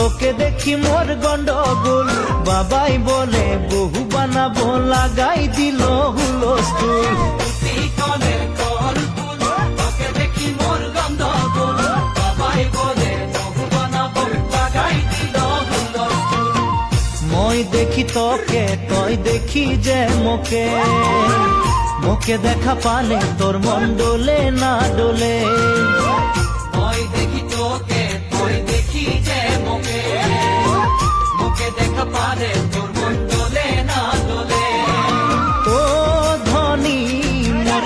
তোকে দেখি মোর গন্ডগোল, বাবাই বলে বহু বানাবো, লাগাই দিল হুলস্থুল। তোকে দেখি মোর গন্ডগোল, বাবাই বলে বহু বানাবো, লাগাই দিল হুলস্থুল। মই দেখি তোকে, তই দেখি যে মোকে, মোকে দেখা পালে তোর মন ডোলে না ডোলে। মই দেখি তোকে, তই দেখি যে মোকে, মোকে দেখা পালে তোর মন ডোলে না ডোলে। ও ধনী মোর